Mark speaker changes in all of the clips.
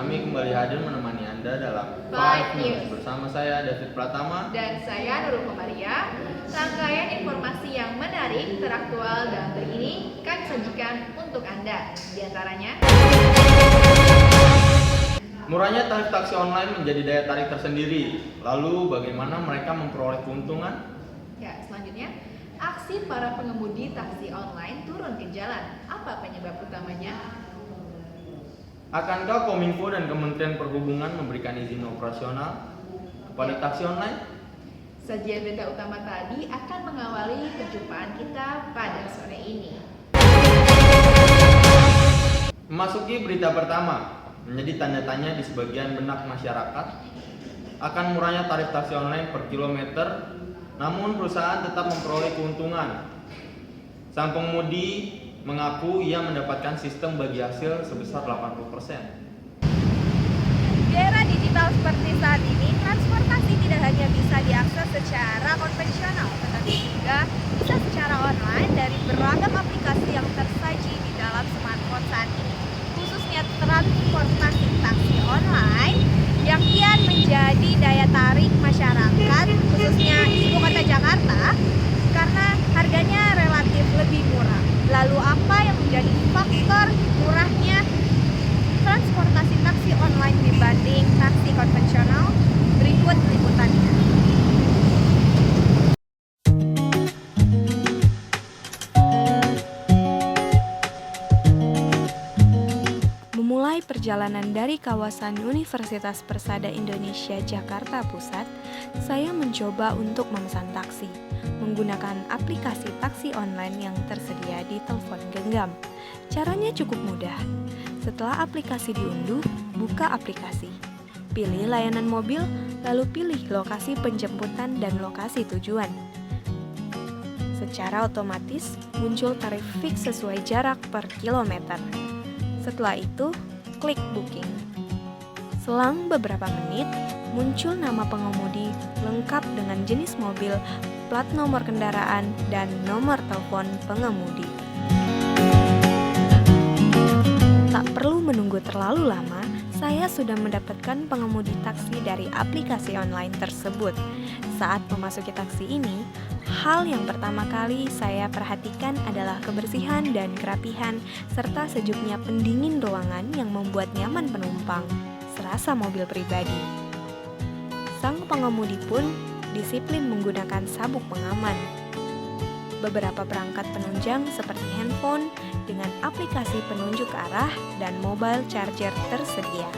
Speaker 1: kami kembali hadir menemani Anda dalam
Speaker 2: Five News.
Speaker 1: Bersama saya David Pratama
Speaker 2: dan saya Nurul Komaria. Rangkaian informasi yang menarik, teraktual, dan berini kami sajikan untuk Anda. Di antaranya,
Speaker 1: murahnya tarif taksi online menjadi daya tarik tersendiri. Lalu bagaimana mereka memperoleh keuntungan?
Speaker 2: ya selanjutnya, aksi para pengemudi taksi online turun ke jalan. Apa penyebab utamanya?
Speaker 1: Akankah Kominfo dan Kementerian Perhubungan memberikan izin operasional kepada taksi online?
Speaker 2: Sajian berita utama tadi akan mengawali perjumpaan kita pada sore ini.
Speaker 1: Memasuki berita pertama, menjadi tanda tanya di sebagian benak masyarakat akan murahnya tarif taksi online per kilometer, namun perusahaan tetap memperoleh keuntungan. Sang pengemudi mengaku ia mendapatkan sistem bagi hasil sebesar 80%.
Speaker 3: Di era digital seperti saat ini, transportasi tidak hanya bisa diakses secara konvensional, tetapi juga bisa secara online dari beragam aplikasi yang tersaji di dalam smartphone saat ini. Khususnya transportasi taksi online yang kian menjadi daya tarik masyarakat, khususnya ibu kota Jakarta, karena harganya relatif lebih murah. Lalu apa yang menjadi faktor murahnya transportasi taksi online dibanding taksi konvensional? Berikut liputannya. Memulai perjalanan dari kawasan Universitas Persada Indonesia Jakarta Pusat, saya mencoba untuk memesan taksi menggunakan aplikasi taksi online yang tersedia di telepon genggam. Caranya cukup mudah. Setelah aplikasi diunduh, buka aplikasi. Pilih layanan mobil, lalu pilih lokasi penjemputan dan lokasi tujuan. Secara otomatis, muncul tarif fix sesuai jarak per kilometer. Setelah itu, klik booking. Selang beberapa menit, muncul nama pengemudi lengkap dengan jenis mobil, plat nomor kendaraan, dan nomor telepon pengemudi. Tak perlu menunggu terlalu lama, saya sudah mendapatkan pengemudi taksi dari aplikasi online tersebut. Saat memasuki taksi ini, hal yang pertama kali saya perhatikan adalah kebersihan dan kerapihan, serta sejuknya pendingin ruangan yang membuat nyaman penumpang, serasa mobil pribadi. Sang pengemudi pun disiplin menggunakan sabuk pengaman. Beberapa perangkat penunjang seperti handphone dengan aplikasi penunjuk arah dan mobile charger tersedia.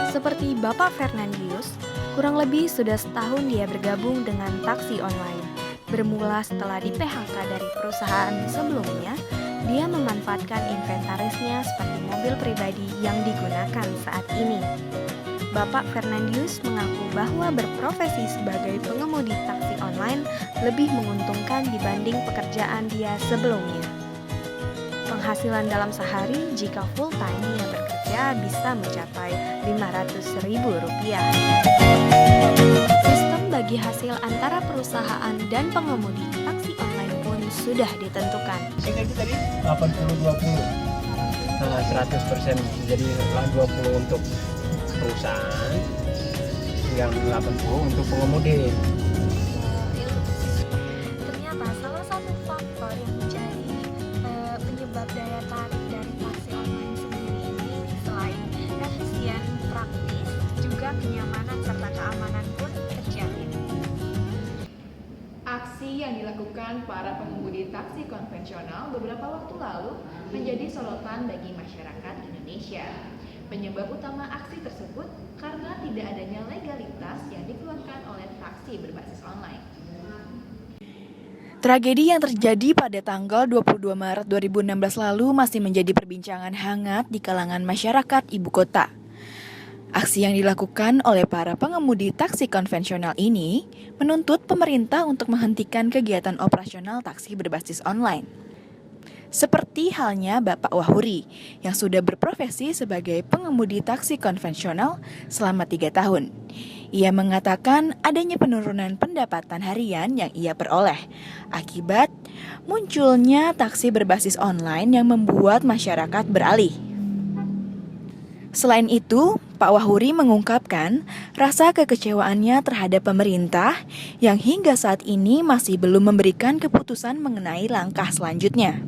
Speaker 3: Seperti Bapak Fernandius, kurang lebih sudah setahun dia bergabung dengan taksi online. Bermula setelah di PHK dari perusahaan sebelumnya, dia memanfaatkan inventarisnya seperti mobil pribadi yang digunakan saat ini. Bapak Fernandius mengaku bahwa berprofesi sebagai pengemudi taksi online lebih menguntungkan dibanding pekerjaan dia sebelumnya. Penghasilan dalam sehari jika full time ia bekerja bisa mencapai Rp500.000. Sistem bagi hasil antara perusahaan dan pengemudi taksi online pun sudah ditentukan.
Speaker 4: Sehingga itu tadi 80-20, 100%, jadi 20 untuk perusahaan, yang 80 untuk pengemudi.
Speaker 3: Ternyata salah satu faktor yang menjadi penyebab daya tarik dari taksi online sendiri ini selain efisien, praktis, juga kenyamanan serta keamanan pun terjamin.
Speaker 2: Aksi yang dilakukan para pengemudi taksi konvensional beberapa waktu lalu menjadi sorotan bagi masyarakat Indonesia. Penyebab utama aksi tersebut karena tidak adanya legalitas yang dikeluarkan oleh taksi berbasis online.
Speaker 5: Tragedi yang terjadi pada tanggal 22 Maret 2016 lalu masih menjadi perbincangan hangat di kalangan masyarakat ibu kota. Aksi yang dilakukan oleh para pengemudi taksi konvensional ini menuntut pemerintah untuk menghentikan kegiatan operasional taksi berbasis online. Seperti halnya Bapak Wahuri yang sudah berprofesi sebagai pengemudi taksi konvensional selama 3 tahun. Ia mengatakan adanya penurunan pendapatan harian yang ia peroleh akibat munculnya taksi berbasis online yang membuat masyarakat beralih. Selain itu, Pak Wahuri mengungkapkan rasa kekecewaannya terhadap pemerintah yang hingga saat ini masih belum memberikan keputusan mengenai langkah selanjutnya.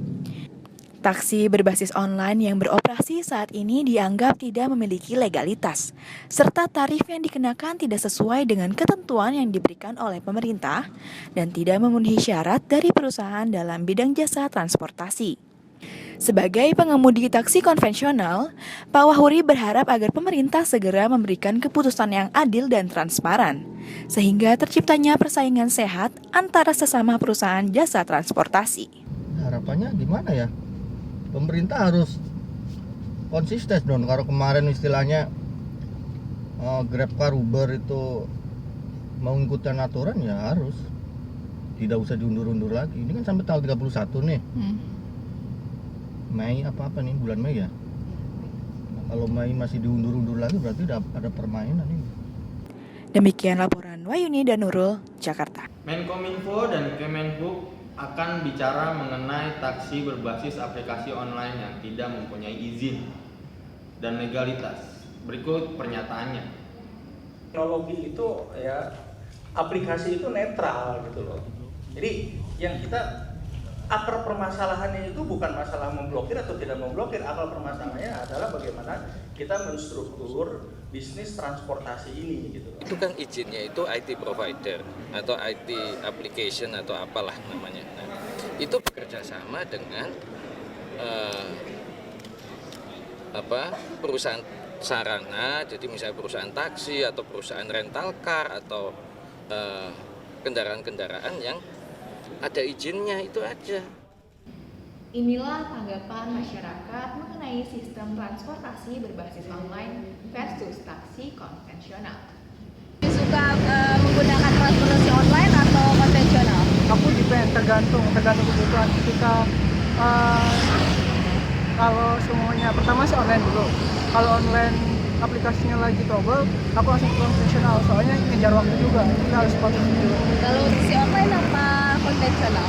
Speaker 5: Taksi berbasis online yang beroperasi saat ini dianggap tidak memiliki legalitas, serta tarif yang dikenakan tidak sesuai dengan ketentuan yang diberikan oleh pemerintah dan tidak memenuhi syarat dari perusahaan dalam bidang jasa transportasi. Sebagai pengemudi taksi konvensional, Pak Wahuri berharap agar pemerintah segera memberikan keputusan yang adil dan transparan, sehingga terciptanya persaingan sehat antara sesama perusahaan jasa transportasi.
Speaker 6: Harapannya gimana ya? Pemerintah harus konsisten dong. Kalau kemarin istilahnya GrabCar, Uber itu mau ngikutin aturan ya harus. Tidak usah diundur-undur lagi. Ini kan sampai tanggal 31 nih. Mei apa nih, bulan Mei ya. Nah, kalau Mei masih diundur-undur lagi berarti udah ada permainan ini.
Speaker 5: Demikian laporan Wayuni dan Nurul, Jakarta.
Speaker 1: Menkominfo dan Kemenhub akan bicara mengenai taksi berbasis aplikasi online yang tidak mempunyai izin dan legalitas. Berikut pernyataannya.
Speaker 7: Teknologi itu ya, aplikasi itu netral gitu loh. Jadi yang kita akar permasalahannya itu bukan masalah memblokir atau tidak memblokir. Akar permasalahannya adalah bagaimana kita menstruktur bisnis transportasi ini gitu.
Speaker 8: Itu kan izinnya itu IT provider atau IT application atau apalah namanya. Nah, itu bekerja sama dengan perusahaan sarana, jadi misalnya perusahaan taksi atau perusahaan rental car atau kendaraan-kendaraan yang ada izinnya, itu aja.
Speaker 2: Inilah tanggapan masyarakat mengenai sistem transportasi berbasis online versus taksi konvensional.
Speaker 3: Suka menggunakan transportasi online atau konvensional?
Speaker 9: Aku tergantung kebutuhan ketika kalau semuanya pertama sih online dulu. Kalau online aplikasinya lagi trouble, aku langsung konvensional soalnya ngejar waktu juga, kita harus patuh juga.
Speaker 3: Kalau si online apa konvensional?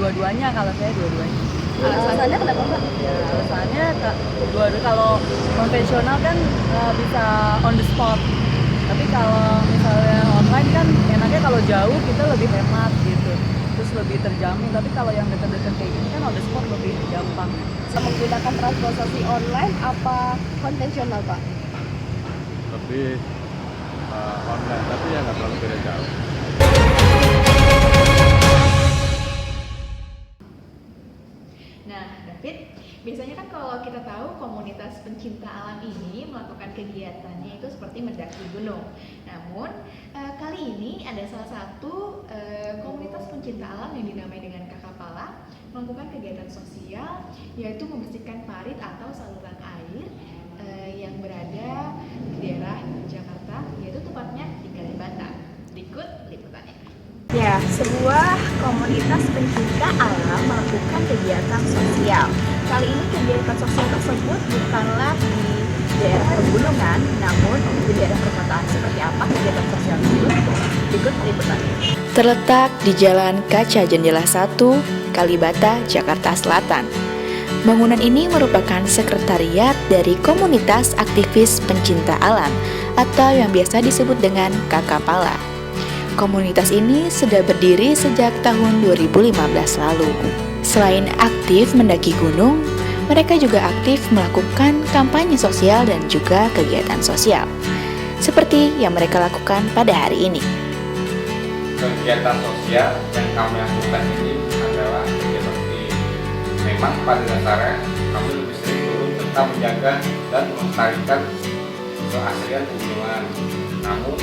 Speaker 9: Dua-duanya, kalau saya dua-duanya.
Speaker 3: Alasannya kenapa Mbak?
Speaker 9: Ya, alasannya kalau konvensional kan bisa on the spot. Tapi kalau misalnya online kan enaknya kalau jauh kita lebih hemat gitu. Terus lebih terjamin. Tapi kalau yang dekat-dekat kayak gini kan on the spot lebih gampang.
Speaker 3: Menggunakan transportasi online apa konvensional Pak?
Speaker 10: Lebih online, tapi ya nggak terlalu beda jauh.
Speaker 2: Nah, David, biasanya kan kalau kita tahu komunitas pencinta alam ini melakukan kegiatannya itu seperti mendaki gunung. Namun, kali ini ada salah satu komunitas pencinta alam yang dinamai dengan Kakapala melakukan kegiatan sosial, yaitu membersihkan parit atau saluran air yang berada di daerah Jakarta, yaitu tepatnya di Kalibata. Berikut liputannya.
Speaker 3: Ya, sebuah komunitas pencinta alam melakukan kegiatan sosial. Kali ini kegiatan sosial tersebut bukanlah di daerah pegunungan, namun di daerah perkotaan. Seperti apa kegiatan sosial tersebut? Berikut liputannya.
Speaker 5: Terletak di Jalan Kaca Jendela 1, Kalibata, Jakarta Selatan. Bangunan ini merupakan sekretariat dari komunitas aktivis pencinta alam atau yang biasa disebut dengan Kakapala. Komunitas ini sudah berdiri sejak tahun 2015 lalu. Selain aktif mendaki gunung, mereka juga aktif melakukan kampanye sosial dan juga kegiatan sosial, seperti yang mereka lakukan pada hari ini.
Speaker 11: Kegiatan sosial yang kami lakukan ini adalah seperti memang pada dasarnya kami lebih sering turun serta menjaga dan melestarikan keaslian lingkungan. Namun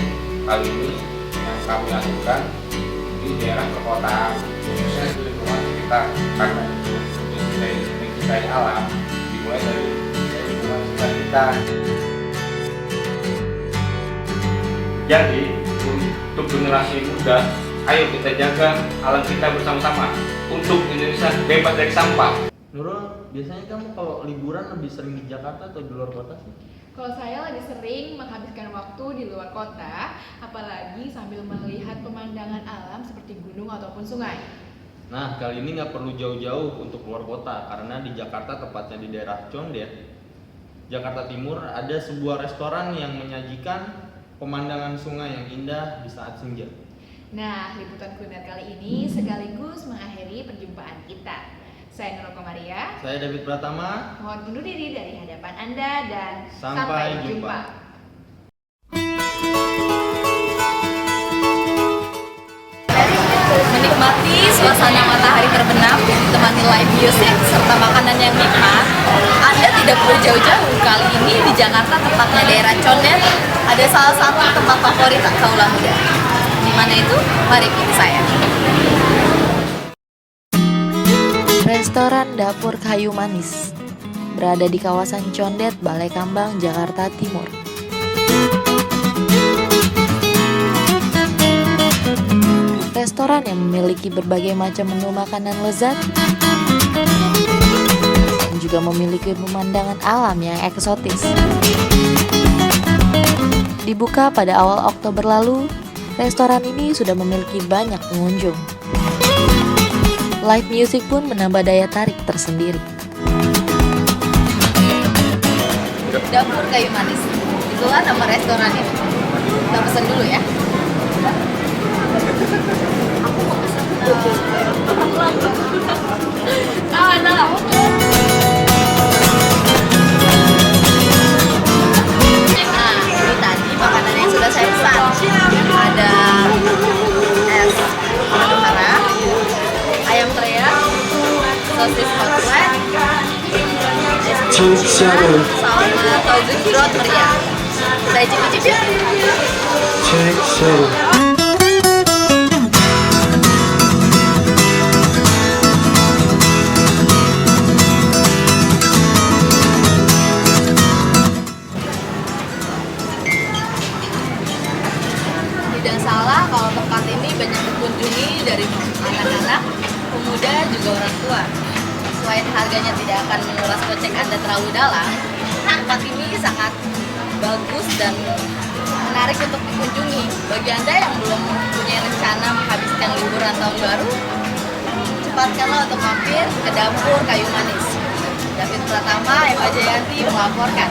Speaker 11: kali ini yang kami lakukan di daerah perkotaan, khususnya di lingkungan sekitar, karena itu mencintai alam dimulai dari lingkungan sekitar kita. Jadi untuk generasi muda, ayo kita jaga alam kita bersama-sama untuk Indonesia bebas dari sampah.
Speaker 1: Nurul, biasanya kamu kalau liburan lebih sering di Jakarta atau di luar kota sih?
Speaker 2: Kalau saya lebih sering menghabiskan waktu di luar kota, apalagi sambil melihat pemandangan alam seperti gunung ataupun sungai.
Speaker 1: Nah, kali ini nggak perlu jauh-jauh untuk keluar kota, karena di Jakarta, tepatnya di daerah Condet, Jakarta Timur, ada sebuah restoran yang menyajikan pemandangan sungai yang indah di saat senja.
Speaker 2: Nah, liputan kuliner kali ini sekaligus mengakhiri perjumpaan kita. Saya Nurul Komaria.
Speaker 1: Saya David Pratama.
Speaker 2: Mohon undur diri dari hadapan Anda dan
Speaker 1: Sampai jumpa.
Speaker 3: Menikmati suasana matahari terbenam ditemani live music serta makanan yang nikmat, Anda tidak perlu jauh-jauh. Kali ini di Jakarta, tepatnya daerah Condet, ada salah satu tempat favorit kaula muda. Di mana itu? Mari ikuti saya.
Speaker 5: Restoran Dapur Kayu Manis berada di kawasan Condet, Balai Kambang, Jakarta Timur. Restoran yang memiliki berbagai macam menu makanan lezat dan juga memiliki pemandangan alam yang eksotis. Dibuka pada awal Oktober lalu, restoran ini sudah memiliki banyak pengunjung. Live music pun menambah daya tarik tersendiri.
Speaker 3: Dapur Kayu Manis, itulah nama restorannya. Kita pesan dulu ya. Aku mau pesan Nah, ini tadi makanan yang sudah saya pesan. Ada es batu bara, ayam teriak, sosis hot plate, sama toge grot meriah. Saya cicip-cicip ya. Tidak salah kalau tempat ini banyak dikunjungi dari anak-anak, pemuda, juga orang tua. Selain harganya tidak akan menguras kocek Anda terlalu dalam, tempat ini sangat bagus dan menarik untuk dikunjungi. Bagi Anda yang belum punya rencana menghabiskan liburan tahun baru, cepatkanlah untuk mampir ke Dapur Kayu Manis. David Pratama, Eva Jayanti melaporkan.